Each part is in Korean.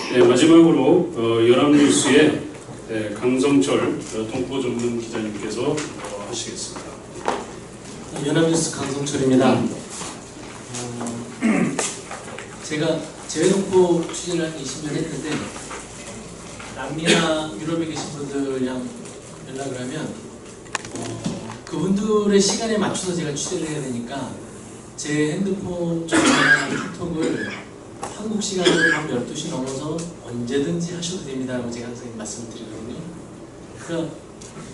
네, 마지막으로 연합뉴스의 강성철 동포 전문 기자님께서 하시겠습니다. 연합뉴스 강성철입니다. 제가 재외동포 취재를 한 20년 했는데 남미나 유럽에 계신 분들이랑 연락을 하면 그분들의 시간에 맞춰서 제가 취재를 해야 되니까 제 핸드폰 전화 카톡을 한국 시간으로 밤 12시 넘어서 언제든지 하셔도 됩니다 라고 제가 항상 말씀을 드리거든요. 그러니까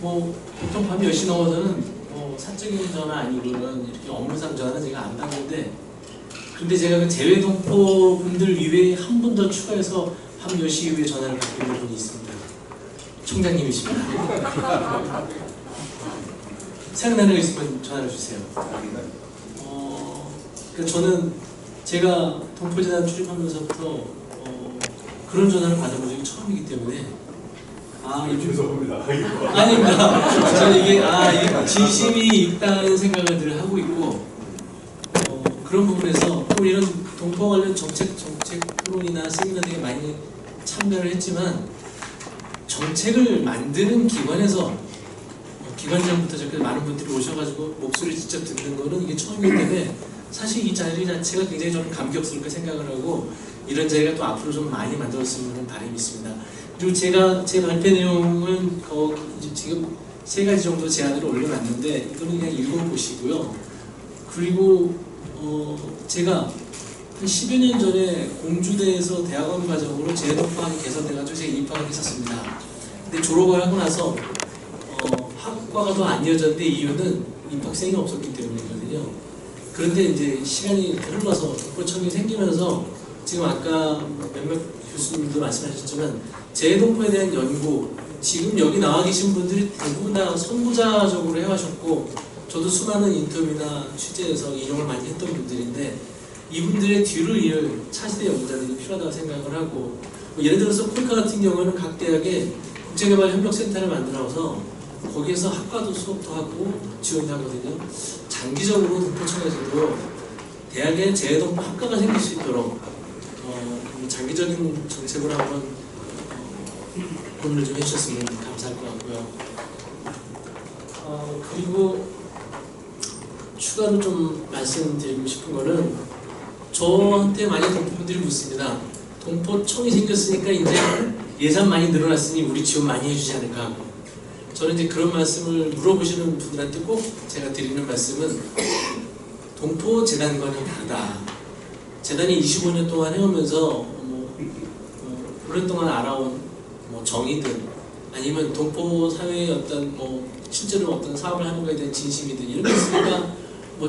보통 밤 10시 넘어서는 사적인 전화 아니고는 이렇게 업무상 전화는 제가 안 받는데, 근데 제가 그 재외동포 분들 이외에 한 분 더 추가해서 밤 10시 이후에 전화를 받고 있는 분이 있습니다. 총장님이십니다. 생각나는 거 있으면 전화를 주세요. 그러니까 저는 제가 동포재단 출입하면서부터 그런 전화를 받아본 적이 처음이기 때문에 죄송합니다. 아닙니다. 저는 이게 진심이 있다는 생각을 늘 하고 있고, 그런 부분에서 또 이런 동포 관련 정책 토론이나 세미나 등에 많이 참가를 했지만 정책을 만드는 기관에서 기관장부터 저렇게 많은 분들이 오셔가지고 목소리를 직접 듣는 거는 이게 처음이기 때문에 사실 이 자리 자체가 굉장히 좀 감격스럽게 생각을 하고, 이런 자리가 또 앞으로 좀 많이 만들어졌으면 하는 바람이 있습니다. 그리고 제가 제 발표 내용은 지금 3가지 정도 제안을 올려놨는데 이거는 그냥 읽어보시고요. 그리고 제가 한 10여 년 전에 공주대에서 대학원 과정으로 재외동포학이 개설돼가지고 제가 입학을 했었습니다. 근데 졸업을 하고 나서 학과가 더 안 이어졌는데 이유는 입학생이 없었기 때문이거든요. 그런데 이제 시간이 흘러서 동포청이 생기면서 지금 아까 몇몇 교수님도 말씀하셨지만 재외동포에 대한 연구, 지금 여기 나와 계신 분들이 대부분 다 선구자적으로 해와셨고 저도 수많은 인터뷰나 취재에서 인용을 많이 했던 분들인데 이분들의 뒤를 이을 차세대 연구자들이 필요하다고 생각을 하고, 예를 들어서 콜카 같은 경우는 각 대학에 국제개발협력센터를 만들어서 거기에서 학과도 수업도 하고 지원도 하거든요. 장기적으로 동포청에서도 대학에 재외동포 학과가 생길 수 있도록 장기적인 정책으로 한번 고민을 좀 해주셨으면 감사할 것 같고요. 그리고 추가로 좀 말씀드리고 싶은 거는, 저한테 많이 동포분들이 묻습니다. 동포청이 생겼으니까 이제 예산 많이 늘어났으니 우리 지원 많이 해주지 않을까 하고, 저는 이제 그런 말씀을 물어보시는 분들한테 꼭 제가 드리는 말씀은 동포재단과는 다르다. 재단이 25년 동안 해오면서 오랫동안 알아온 정의든 아니면 동포 사회의 어떤 실제로 어떤 사업을 하는 것에 대한 진심이든 이런 게 있으니까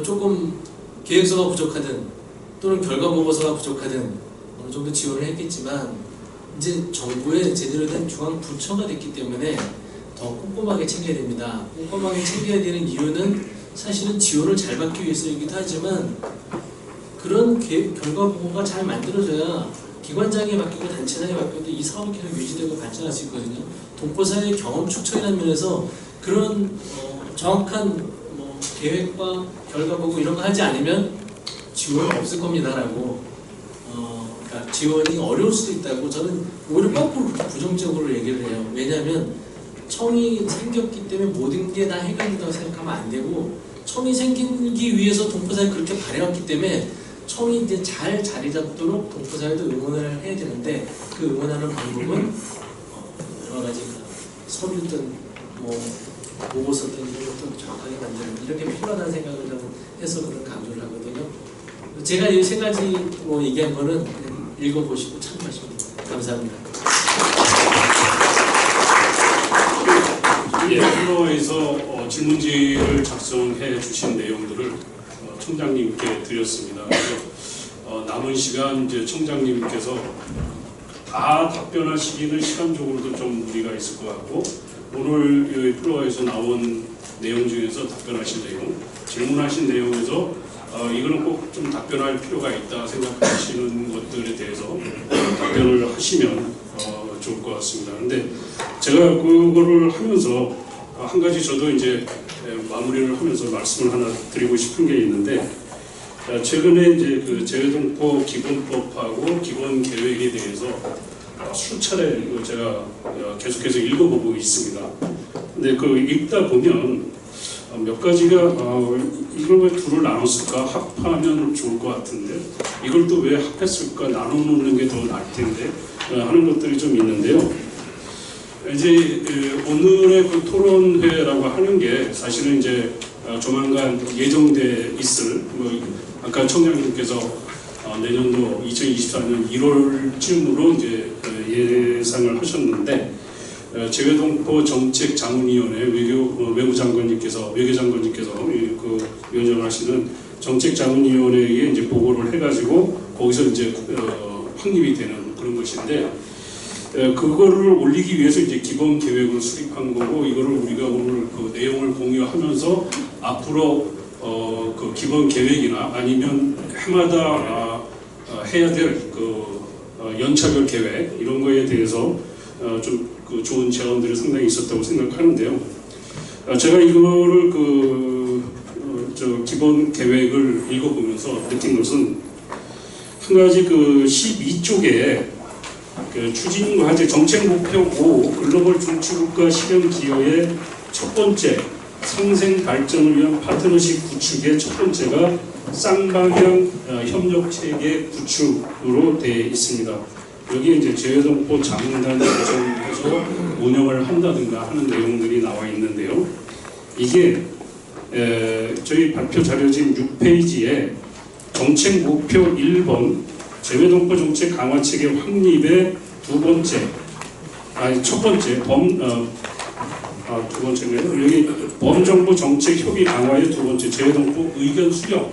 조금 계획서가 부족하든 또는 결과 보고서가 부족하든 어느 정도 지원을 했겠지만, 이제 정부의 제대로 된 중앙 부처가 됐기 때문에 더 꼼꼼하게 챙겨야 됩니다. 꼼꼼하게 챙겨야 되는 이유는 사실은 지원을 잘 받기 위해서이기도 하지만, 그런 결과 보고가 잘 만들어져야 기관장이 바뀌고 단체장이 바뀌어도 이 사업이 계속 유지되고 발전할 수 있거든요. 동포사회의 경험 축적이라는 면에서 그런 정확한 계획과 결과 보고 이런 거 하지 않으면 지원이 없을 겁니다라고, 그러니까 지원이 어려울 수도 있다고 저는 오히려 거꾸로 부정적으로 얘기를 해요. 왜냐하면 청이 생겼기 때문에 모든 게 다 해결된다고 생각하면 안 되고, 청이 생기기 위해서 동포사회가 그렇게 발해왔기 때문에 청이 이제 잘 자리 잡도록 동포사회도 응원을 해야 되는데, 그 응원하는 방법은 여러 가지 서류든 보고서든 이런 것도 정확하게 만드는, 이렇게 필요하다는 생각을 저는 해서 그런 강조를 하거든요. 제가 이 3가지 얘기한 거는 읽어보시고 참고하시면 감사합니다. 플로어에서 질문지를 작성해 주신 내용들을 청장님께 드렸습니다. 그래서 남은 시간 이제 청장님께서 다 답변하시기는 시간적으로도 좀 무리가 있을 것 같고, 오늘 플로어에서 나온 내용 중에서 답변하신 내용, 질문하신 내용에서 이거는 꼭 좀 답변할 필요가 있다 생각하시는 것들에 대해서 답변을 하시면 좋을 것 같습니다. 근데 제가 그거를 하면서 한 가지 저도 이제 마무리를 하면서 말씀을 하나 드리고 싶은 게 있는데, 최근에 이제 그 재외동포 기본법하고 기본 계획에 대해서 수차례 제가 계속해서 읽어보고 있습니다. 근데 그 읽다 보면 몇 가지가 이걸 왜 둘을 나눴을까? 합하면 좋을 것 같은데 이걸 또 왜 합했을까? 나눠놓는 게 더 나을 텐데 하는 것들이 좀 있는데요. 이제 오늘의 그 토론회라고 하는 게 사실은 이제 조만간 예정돼 있을 아까 청장님께서 내년도 2024년 1월쯤으로 이제 예상을 하셨는데 재외동포 정책자문위원회 외교장관님께서 그 위원장하시는 정책자문위원회에 이제 보고를 해가지고 거기서 이제 확립이 되는 그런 것인데 그거를 올리기 위해서 이제 기본 계획을 수립한 거고 이거를 우리가 오늘 그 내용을 공유하면서 앞으로 그 기본 계획이나 아니면 해마다 해야 될 그 연차별 계획 이런 거에 대해서 좀 그 좋은 제안들이 상당히 있었다고 생각하는데요. 제가 이거를 기본 계획을 읽어보면서 느낀 것은 한 가지 그 12쪽에 그 추진 과제 정책 목표 5 글로벌 중추국가 실현 기여의 첫 번째 상생 발전을 위한 파트너십 구축의 첫 번째가 쌍방향 협력 체계 구축으로 되어 있습니다. 여기에 이제 재외동포 자문단 구성해서 운영을 한다든가 하는 내용들이 나와 있는데요. 이게 저희 발표 자료집 6페이지에 정책 목표 1번 재외동포 정책 강화 체계 확립의 첫 번째 두 번째는 여기 범정부 정책 협의 강화의 두 번째 재외동포 의견 수렴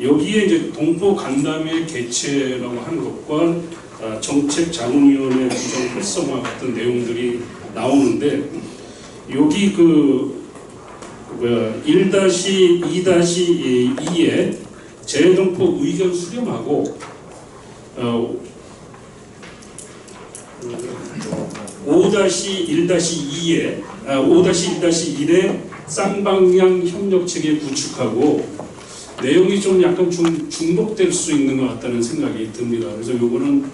여기에 이제 동포 간담회 개최라고 하는 것과 정책 자문위원회 구성 활성화 같은 내용들이 나오는데 여기 1-2-2에 재외동포 의견 수렴하고 5-1-1에 쌍방향 협력체계 구축하고 내용이 좀 약간 중복될 수 있는 것 같다는 생각이 듭니다. 그래서 요거는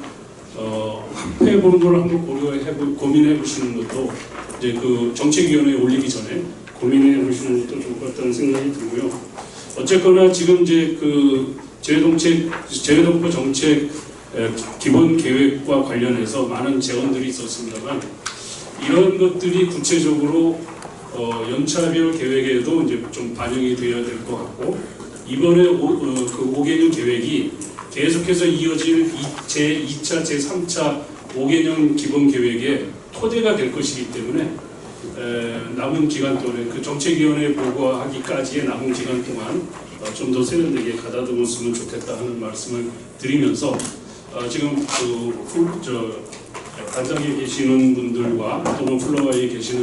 합해보는 걸 한번 고민해 보시는 것도 이제 그 정책위원회에 올리기 전에 고민해 보시는 것도 좋을 것 같다는 생각이 들고요. 어쨌거나 지금 이제 그 재외동포 정책 기본 계획과 관련해서 많은 제언들이 있었습니다만 이런 것들이 구체적으로 연차별 계획에도 이제 좀 반영이 되어야 될 것 같고 이번에 그 5개년 계획이 계속해서 이어질 제2차, 제3차 5개년 기본 계획의 토대가 될 것이기 때문에 남은 기간 동안에 그 정책위원회 보고하기까지의 남은 기간 동안 좀 더 세련되게 가다듬었으면 좋겠다 하는 말씀을 드리면서 지금 단장에 계시는 분들과 또는 플로어에 계시는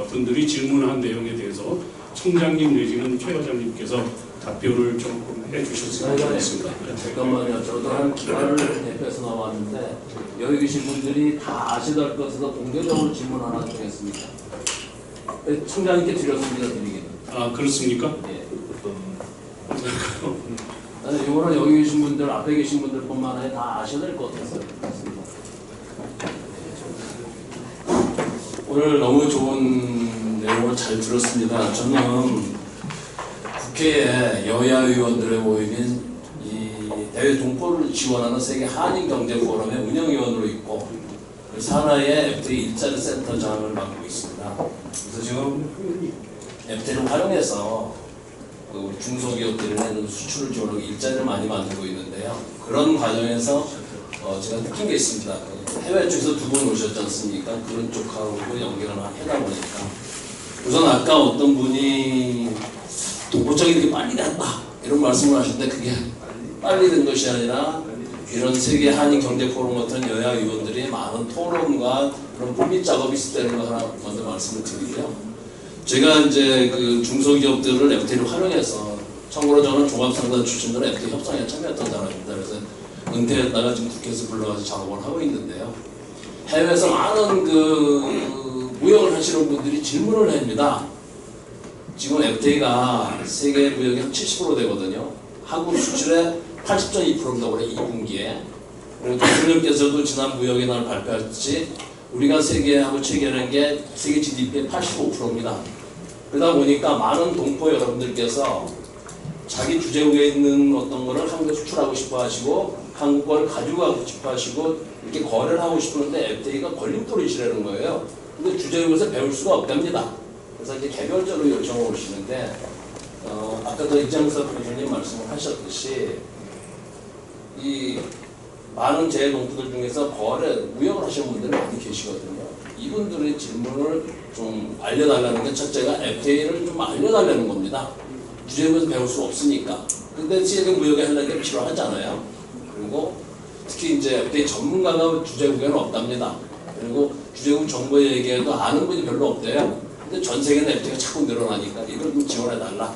분들이 질문한 내용에 대해서 청장님 내지는 최 과장님께서 답변을 조금 해주셨으면 좋겠습니다. 잠깐만요. 저도 한 기관을 대표해서 나왔는데 여기 계신 분들이 다 아시될 것에서 공개적으로 질문 하나 드리겠습니다. 청장님께 드렸습니다. 드리기는. 아 그렇습니까? 예. 이거는 여기 계신 분들, 앞에 계신 분들뿐만 아니라 다 아셔야 될 것 같아서 그렇습니다. 오늘 너무 좋은 내용을 잘 들었습니다. 저는 국회에 여야 의원들의 모임인 이 대외 동포를 지원하는 세계 한인 경제 포럼의 운영위원으로 있고 산하의 FTA 일자리 센터장을 맡고 있습니다. 그래서 지금 FTA를 활용해서 우리 중소기업들이 내는 수출을 지원하고 일자리를 많이 만들고 있는데요. 그런 과정에서 제가 느낀 게 있습니다. 해외 쪽에서 두 분 오셨지 않습니까? 그런 쪽하고 연결을 하다 보니까 우선 아까 어떤 분이 동포청이 이렇게 빨리 됐다 이런 말씀을 하셨는데 그게 빨리 된 것이 아니라 이런 세계 한인 경제 포럼 같은 여야 의원들이 많은 토론과 그런 분립 작업이 있었다는 거 하나 먼저 말씀을 드리고요. 제가 이제 그 중소기업들을 FTA를 활용해서 참고로 저는 종합상사 출신으로 FTA 협상에 참여했던 사람입니다. 그래서 은퇴했다가 지금 국회에서 불러가서 작업을 하고 있는데요. 해외에서 많은 그 무역을 하시는 분들이 질문을 합니다. 지금 FTA가 세계 무역의 한 70% 되거든요. 한국 수출의 80.2%입니다. 올해 2분기에. 그리고 대통령께서도 지난 무역의 날 발표했듯이 우리가 세계하고 체결한 게 세계 GDP의 85%입니다. 그러다 보니까 많은 동포 여러분들께서 자기 주재국에 있는 어떤 거를 한국에 수출하고 싶어 하시고 한국 걸 가지고 가고 싶어 하시고 이렇게 거래를 하고 싶은데 FTA가 걸림돌이시라는 거예요. 근데 주재국에서 배울 수가 없답니다. 그래서 이제 개별적으로 요청을 오시는데 아까도 이장섭 교수님 말씀을 하셨듯이 이 많은 재동포들 중에서 거래, 무역을 하시는 분들이 많이 계시거든요. 이분들의 질문을 좀 알려달라는 게 첫째가 FTA를 좀 알려달라는 겁니다. 주재국에서 배울 수 없으니까. 근데 세계 무역에 하려는 게 필요하잖아요. 그리고 특히 이제 FTA 전문가가 주재국에는 없답니다. 그리고 주재국 정보 얘기해도 아는 분이 별로 없대요. 근데 전 세계는 FTA가 자꾸 늘어나니까 이걸 좀 지원해달라.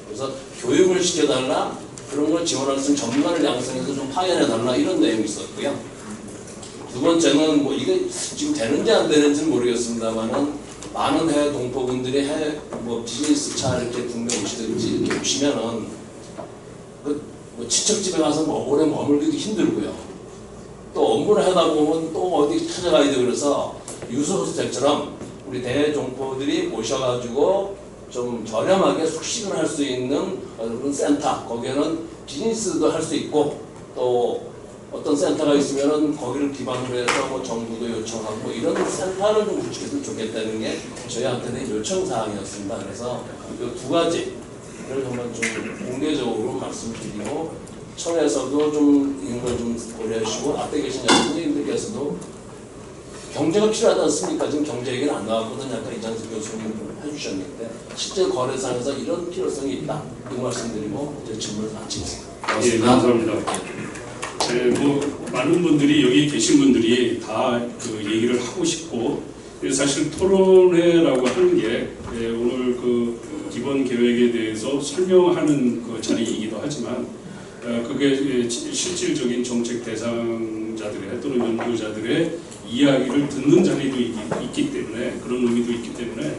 그래서 교육을 시켜달라. 그런 걸 지원할 수 있는 전문가를 양성해서 좀 파견해달라. 이런 내용이 있었고요. 두 번째는 뭐 이게 지금 되는지 안 되는지는 모르겠습니다만은 많은 해외 동포분들이 해외 뭐 비즈니스 차 이렇게 국내 오시든지 이렇게 오시면은 뭐 친척집에 가서 뭐 오래 머물기도 힘들고요. 또 업무를 하다 보면 또 어디 찾아가야 되고 그래서 유소호스텔처럼 우리 대동포들이 오셔가지고 좀 저렴하게 숙식을 할 수 있는 그런 센터, 거기에는 비즈니스도 할 수 있고 또 어떤 센터가 있으면은 거기를 기반으로 해서 뭐 정부도 요청하고 뭐 이런 센터를 좀 구축했으면 좋겠다는 게 저희한테는 요청 사항이었습니다. 그래서 이 두 가지를 정말 좀 공개적으로 말씀을 드리고 청에서도 좀 이런 걸 좀 고려해 주시고 앞에 계신 선생님들께서도 경제가 필요하지 않습니까? 지금 경제 얘기는 안 나왔거든요. 아까 이장수 교수님 해주셨는데 실제 거래상에서 이런 필요성이 있다. 이 말씀드리고 이제 질문을 마치겠습니다. 예, 감사합니다. 네, 뭐 많은 분들이 여기 계신 분들이 다 그 얘기를 하고 싶고 사실 토론회라고 하는 게 오늘 그 기본 계획에 대해서 설명하는 그 자리이기도 하지만 그게 실질적인 정책 대상자들의 또는 연구자들의 이야기를 듣는 자리도 있기 때문에 그런 의미도 있기 때문에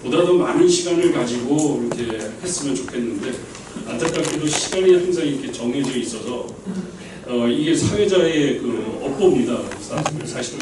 보다 더 많은 시간을 가지고 이렇게 했으면 좋겠는데 안타깝게도 시간이 항상 이렇게 정해져 있어서 이게 사회자의 그 업보입니다. 사실